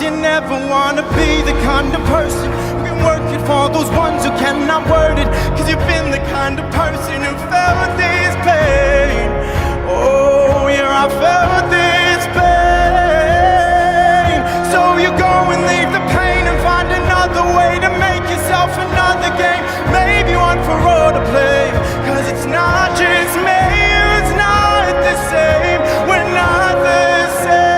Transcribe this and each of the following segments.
you never wanna be the kind of person who can work it for those ones who cannot word it. Cause you've been the kind of person who felt this pain. Oh yeah, I felt this pain. So you go and leave the pain and find another way to make yourself another game. Maybe one for all to play. Cause it's not just me, it's not the same. We're not the same.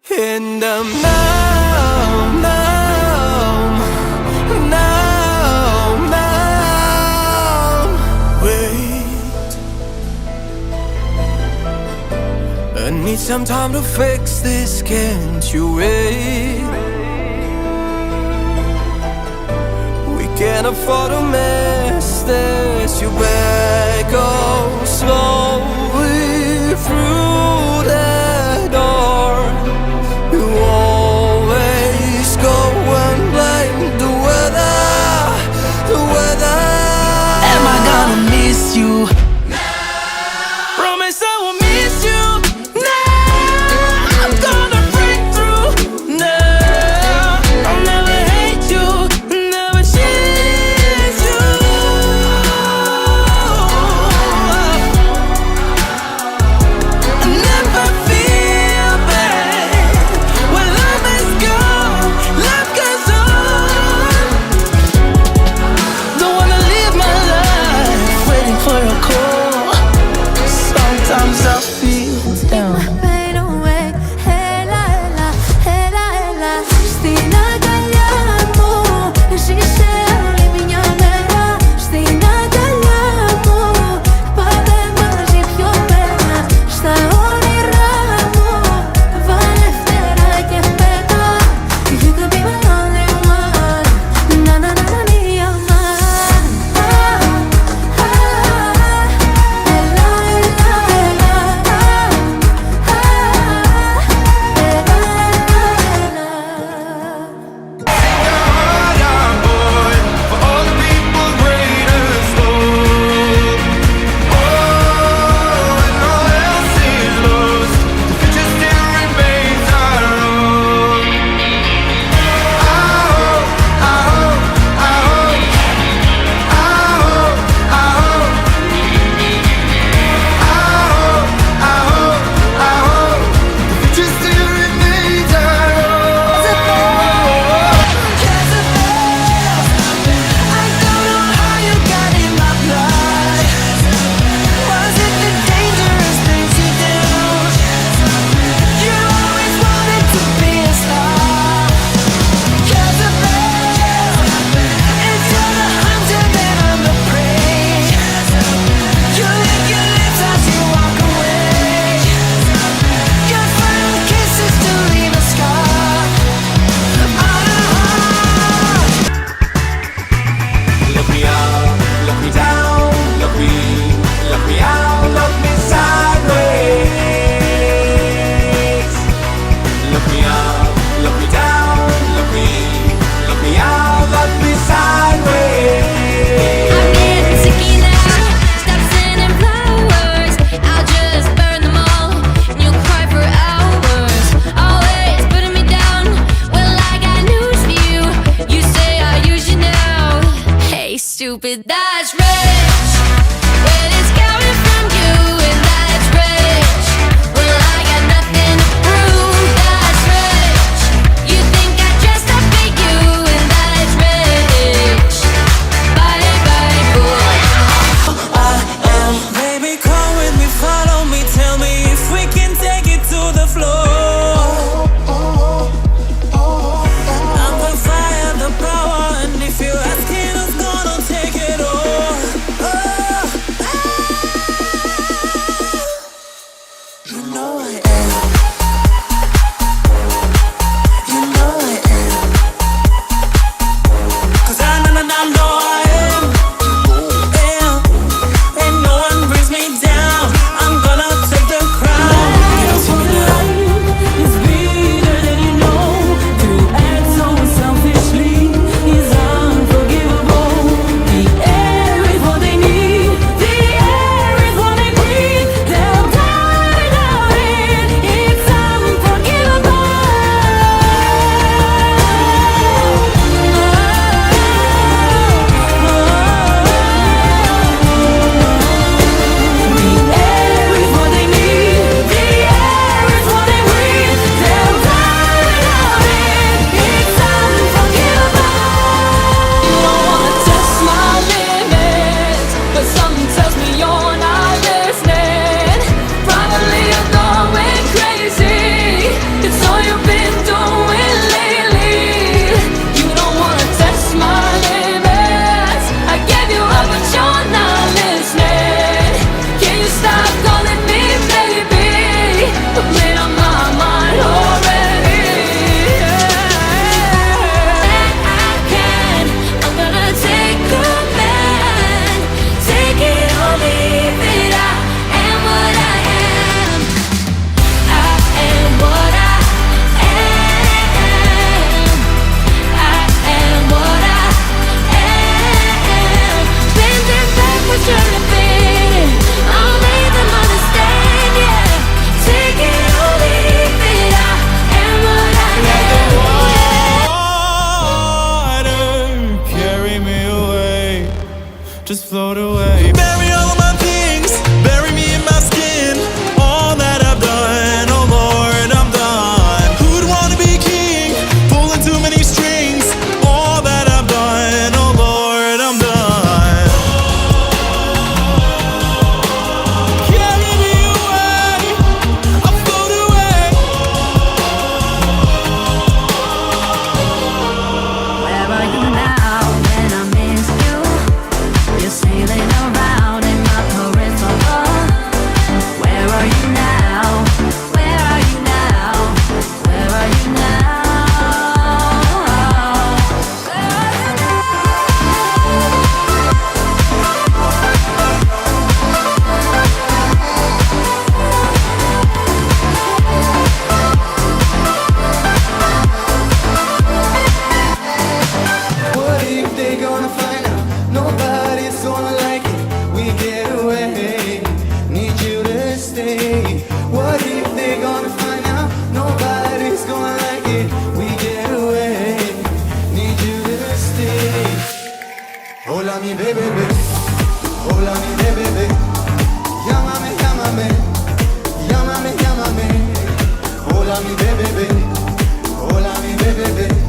In the I need some time to fix this, can't you wait? We can't afford to mess this. You better go slowly through that door. You always go and blame the weather, the weather. Am I gonna miss you? Promise I will miss you. Stupid, that's rich. When it's coming from you, and that's rich. Well, I got nothing to prove. That's rich. You think I dressed up for you, and that's rich. Bye bye boy. I am, baby, come with me, follow me, tell me if we can take it to the floor. I'm the fire, the power, and if you're asking, who's gonna take it all? bebé, hola mi bebé, llámame, llámame, llámame, llámame, hola mi bebé, hola mi bebé.